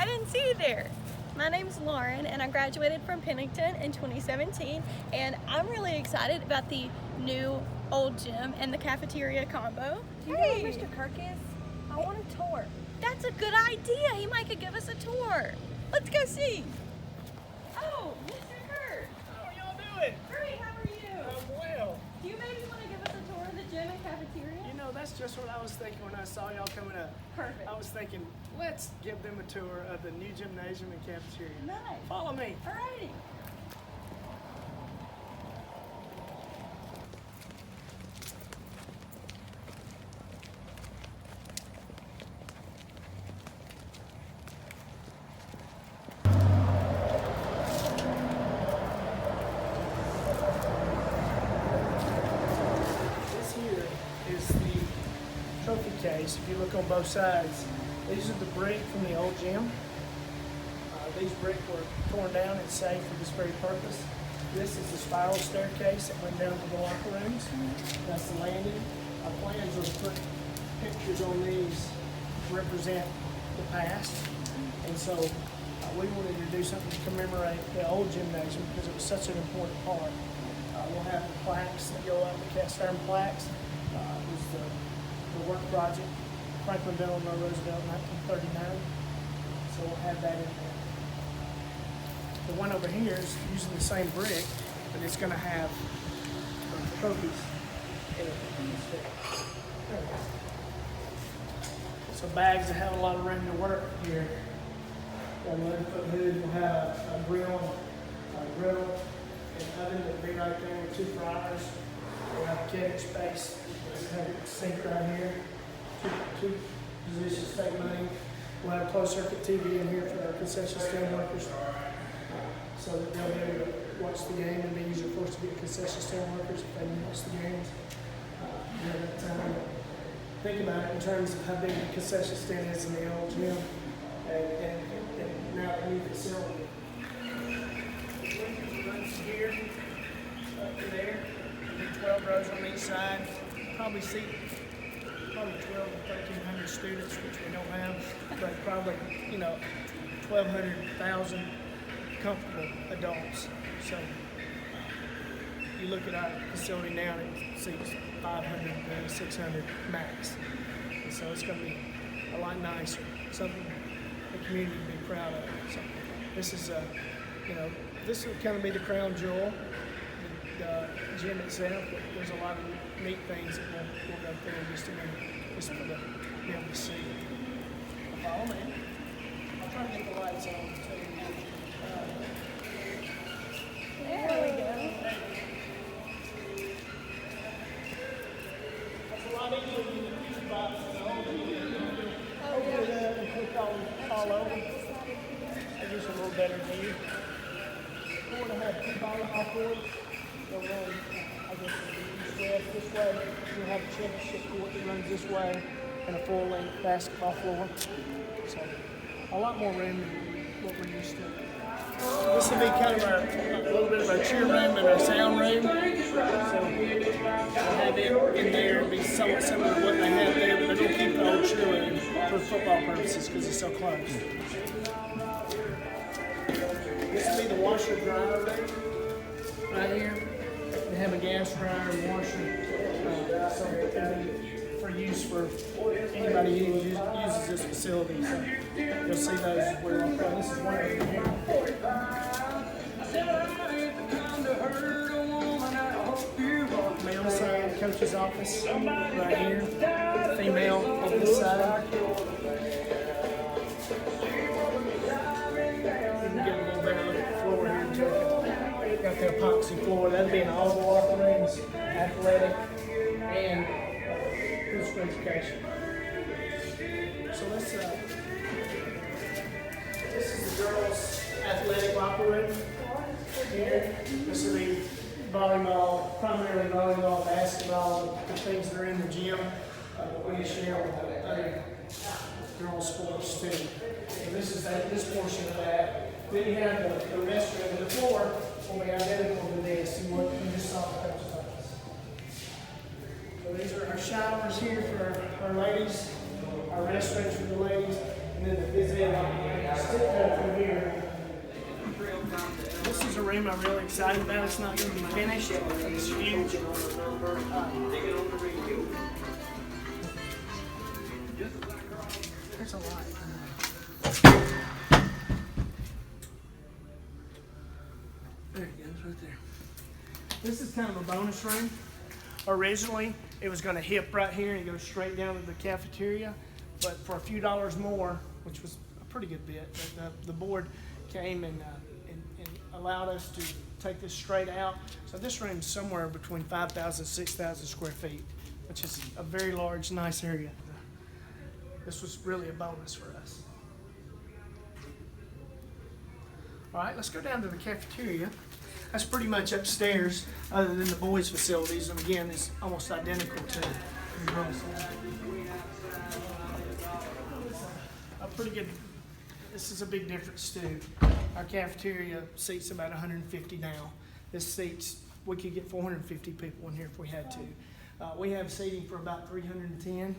didn't see you there. My name's Lauren, and I graduated from Pennington in 2017, and I'm really excited about the new old gym and the cafeteria combo. Do you know where Mr. Kirk is? I want a tour. That's a good idea. He might could give us a tour. Let's go see. Oh, Mr. Kirk. How are y'all doing? Great, how are you? I'm well. Do you maybe want to give us a tour of the gym and cafeteria? You know, that's just what I was thinking when I saw y'all coming up. Perfect. I was thinking, let's give them a tour of the new gymnasium and cafeteria. Nice. Follow me. Alrighty. This here is the trophy case. If you look on both sides, these are the brick from the old gym. These brick were torn down and saved for this very purpose. This is the spiral staircase that went down to the locker rooms. That's the landing. Our plans are to put pictures on these to represent the past. And so we wanted to do something to commemorate the old gymnasium because it was such an important part. We'll have the plaques that go up, the cast iron plaques. It was the work project, Franklin Delano Roosevelt, 1939. So we'll have that in there. The one over here is using the same brick, but it's going to have trophies in it instead. There we go. So bags that have a lot of room to work here. Got an 11-foot hood. We'll have a grill, an oven that'll be right there with 2 fryers. We'll have a kitchen space. We'll have a sink right here. Two positions take money. We'll have a closed circuit TV in here for our concession stand workers, so that they'll be able to watch the game and be easier for us to get concession stand workers if they can watch the games. You have that time to think about it in terms of how big the concession stand is in the old gym and now the new facility. Runs here, up to there, 12 rows on each side, probably seat 12 to 1,300 students, which we don't have, but probably, 1,200,000 comfortable adults. So you look at our facility now and it seats 500 to 600 max. And so it's going to be a lot nicer, something the community would be proud of. So this is, this will kind of be the crown jewel, the gym itself. But there's a lot of neat things that we'll go through in just a minute, just for the be able to see. Follow me. I'll try to get the lights on. There we go. That's a lot easier than the fuse box and open it up and click all over. It gives you a little better view. We're going to have 2 volleyball courts. They'll run, I guess, east-west this way. We'll have a championship court that runs this way and a full-length basketball floor. So a lot more room than what we're used to. This will be kind of a little bit of our cheer room and our sound room. So we'll have it in there and be somewhat similar to what they have there, but they're going to keep the old cheer room for football purposes because it's so close. This will be the washer dryer room right here. They have a gas dryer and washer, so it can be for use for anybody who uses this facility. So you'll see those as well. This is one over here. Male side, coach's office right here. Female on this side. You can get a little better look at the floor here in Turkey. Got the epoxy floor. That'd be in all the locker rooms, athletic, and physical education. So let's, this is the girls' athletic locker room here. This will be volleyball, primarily volleyball, basketball, the things that are in the gym, but we share with other girls' sports too. So this is this portion of that. Then you have the restroom, and the floor will be identical to this, and what you just saw the coach's office. So these are our showers here for our ladies, our restrooms for the ladies, and then the phys ed stick cut through here. This is a room I'm really excited about. It's not going to be finished. It's huge. There's a lot. There it goes, right there. This is kind of a bonus room. Originally, it was going to hip right here and go straight down to the cafeteria, but for a few dollars more, which was a pretty good bit, the board came and allowed us to take this straight out. So this room is somewhere between 5,000 and 6,000 square feet, which is a very large, nice area. This was really a bonus for us. All right, let's go down to the cafeteria. That's pretty much upstairs, other than the boys' facilities, and again, it's almost identical to the girls'. A pretty good. This is a big difference too. Our cafeteria seats about 150 now. This seats, we could get 450 people in here if we had to. We have seating for about 310,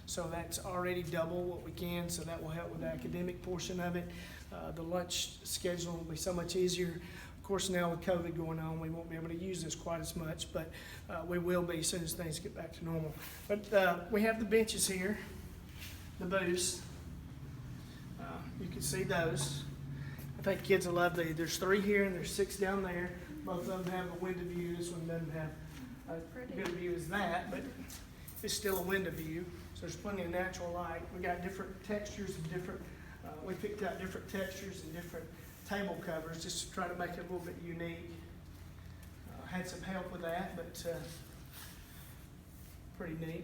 so that's already double what we can, so that will help with the academic portion of it. The lunch schedule will be so much easier. Of course, now with COVID going on, we won't be able to use this quite as much, but we will be as soon as things get back to normal. But we have the benches here, the booths. You can see those. I think kids will love these. There's 3 here and there's 6 down there. Both of them have a window view. This one doesn't have a good view as that, but it's still a window view. So there's plenty of natural light. We got different textures and different, we picked out different textures and different table covers just to try to make it a little bit unique. Had some help with that, but pretty neat.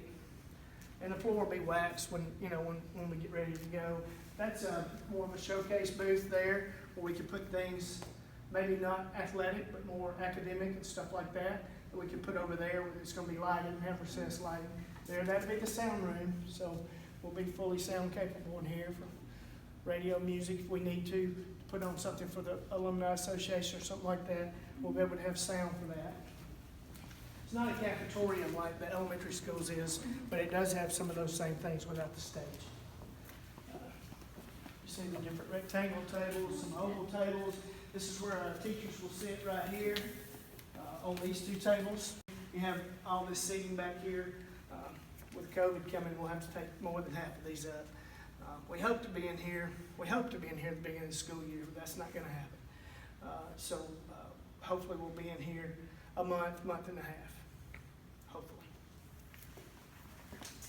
And the floor will be waxed when we get ready to go. That's more of a showcase booth there where we can put things, maybe not athletic, but more academic and stuff like that we can put over there. It's going to be lighted and have recessed lighting there. That'll be the sound room, so we'll be fully sound capable in here for radio, music if we need to put on something for the Alumni Association or something like that. We'll be able to have sound for that. It's not a cafetorium like the elementary schools is, but it does have some of those same things without the stage. You see the different rectangle tables, some oval tables. This is where our teachers will sit right here on these 2 tables. You have all this seating back here. With COVID coming, we'll have to take more than half of these up. We hope to be in here. We hope to be in here at the beginning of the school year, but that's not going to happen. So hopefully we'll be in here a month and a half. Hopefully.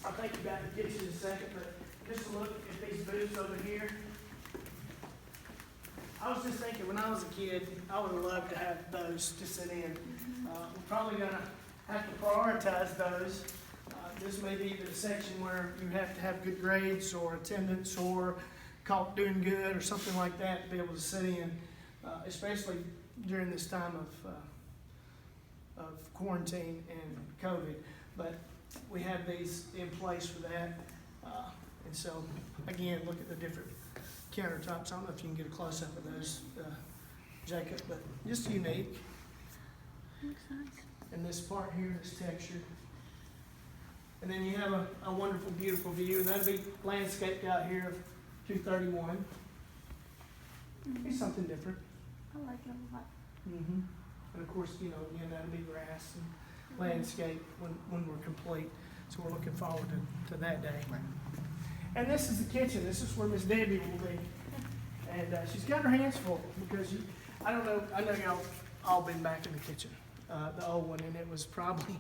I'll take you back to the kitchen in a second, but just a look at these booths over here. I was just thinking, when I was a kid, I would have loved to have those to sit in. We're probably going to have to prioritize those. This may be the section where you have to have good grades or attendance or caught doing good or something like that to be able to sit in, especially during this time of quarantine and COVID. But we have these in place for that. And so, again, look at the different countertops. I don't know if you can get a close-up of those, Jacob, but just unique. Looks nice. And this part here is textured. And then you have a wonderful, beautiful view, and that'll be landscaped out here of 231. Mm-hmm. Be something different. I like it a lot. Mm-hmm. And of course, again, that'll be grass and landscape when we're complete. So we're looking forward to that day. Right. And this is the kitchen. This is where Miss Debbie will be. And she's got her hands full because I know y'all all been back in the kitchen, the old one, and it was probably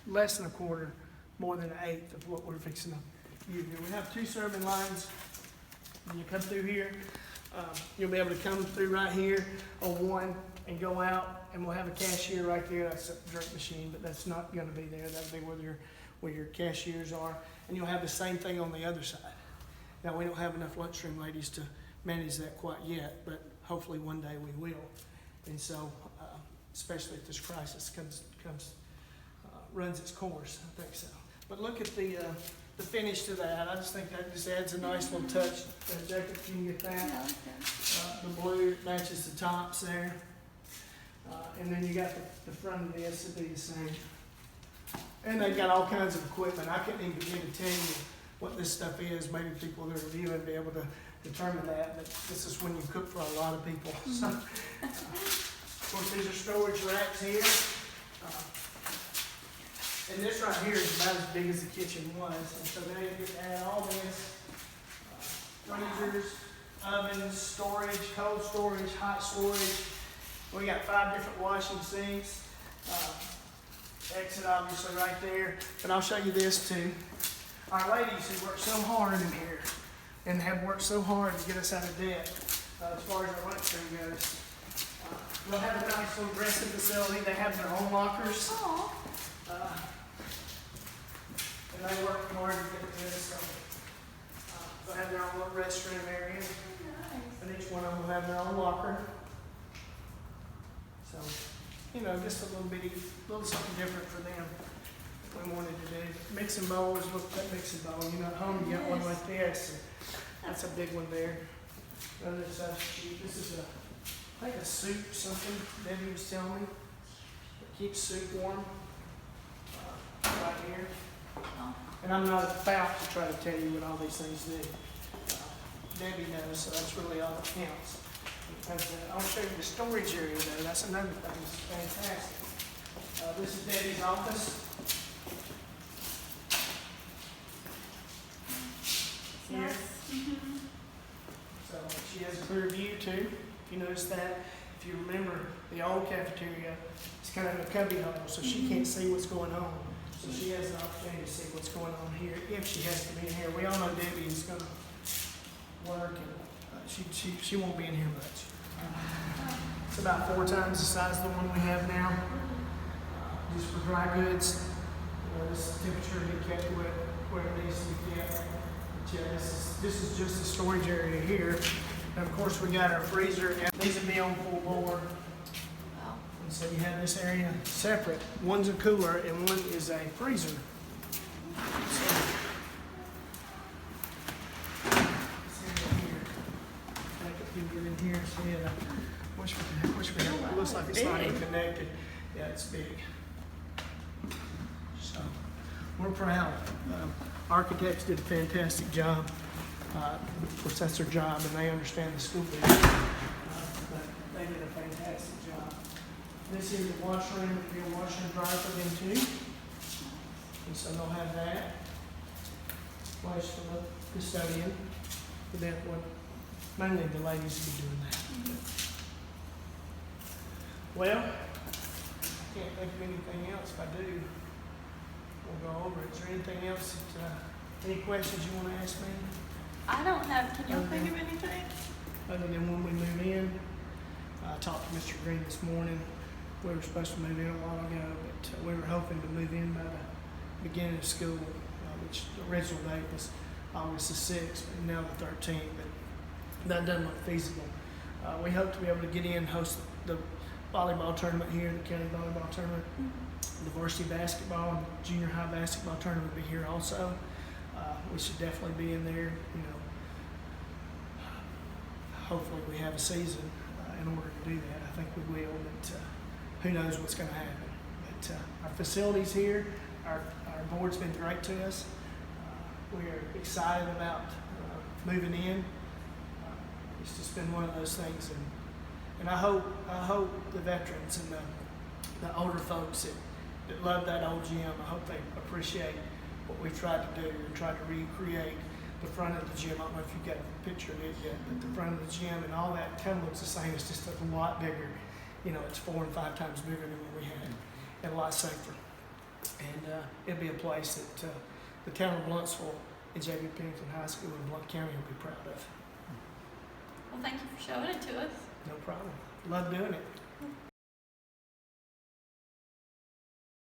less than a quarter, more than an eighth of what we're fixing to use here. We have 2 serving lines. When you come through here, you'll be able to come through right here on one and go out, and we'll have a cashier right there. That's a drink machine, but that's not going to be there. That'll be where your cashiers are, and you'll have the same thing on the other side. Now, we don't have enough lunchroom ladies to manage that quite yet, but hopefully one day we will. And so, especially if this crisis runs its course, I think so. But look at the finish to that. I just think that just adds a nice little touch. Jacob, you can get that. Yeah, okay. The blue matches the tops there. And then you got the front of this would be the same. And they've got all kinds of equipment. I couldn't even begin to tell you what this stuff is. Maybe people that are viewing be able to determine that, but this is when you cook for a lot of people. So, of course, these are storage racks here. And this right here is about as big as the kitchen was. And so now you get to add all this, freezers, ovens, storage, cold storage, hot storage. We got 5 different washing sinks. Exit obviously right there. But I'll show you this too. Our ladies who work so hard in here and have worked so hard to get us out of debt, as far as our lunchroom goes. They'll have a nice little dressing facility. They have their own lockers. And they work hard to get this. So, they'll have their own little restroom area. And each one of them will have their own locker. So, you know, just a little something different for them that we wanted to do. Mixing bowls, look at that mixing bowl. You know, at home you got one like this. That's a big one there. Another stuff sheet. This is I think a soup something Debbie was telling me. It keeps soup warm. Right here. And I'm not about to try to tell you what all these things do. Debbie knows, so that's really all that counts. Because, I'll show you the storage area though. That's another thing that's fantastic. This is Debbie's office. Here. So she has a clear view too. If you notice that, if you remember the old cafeteria, it's kind of a cubby hole, so she can't see what's going on. So she has an opportunity to see what's going on here if she has to be in here. We all know Debbie is going to work, and she won't be in here much. It's about 4 times the size of the one we have now. Just for dry goods, this temperature will be kept where it needs to be kept. But yeah, this is just the storage area here. And of course, we got our freezer. And these will be on full board. And so you have this area separate. One's a cooler and one is a freezer. So, get in here, see it. Wish we had. It looks like it's not even connected. Yeah, it's big. So we're proud. Architects did a fantastic job. Of course, that's their job, and they understand the school building. But they did a fantastic job. This is the washroom. It'll be a washer and dryer for them too. And so they'll have that place for the custodian. For that one. Mainly the ladies will be doing that. Well, I can't think of anything else. If I do, we'll go over it. Is there anything else any questions you want to ask me? I don't have, can y'all think of anything? Other than when we move in, I talked to Mr. Green this morning. We were supposed to move in a while ago, but we were hoping to move in by the beginning of school, which the original date was August the 6th, but now the 13th. But that doesn't look feasible. We hope to be able to get in, host the volleyball tournament here, the county volleyball tournament. The varsity basketball and junior high basketball tournament will be here also. We should definitely be in there, you know. Hopefully we have a season in order to do that. I think we will, but who knows what's going to happen. But our facilities here, our board's been great to us. We're excited about moving in. It's just been one of those things, and I hope the veterans and the older folks that love that old gym, I hope they appreciate what we've tried to do and tried to recreate the front of the gym. I don't know if you've got a picture of it yet, but the front of the gym and all that kind of looks the same. It's just a lot bigger. You know, it's 4 and 5 times bigger than what we had, and a lot safer. And it'll be a place that the town of Blunsville and J.B. Pennington High School in Blount County will be proud of. Well, thank you for showing it to us. No problem. Love doing it.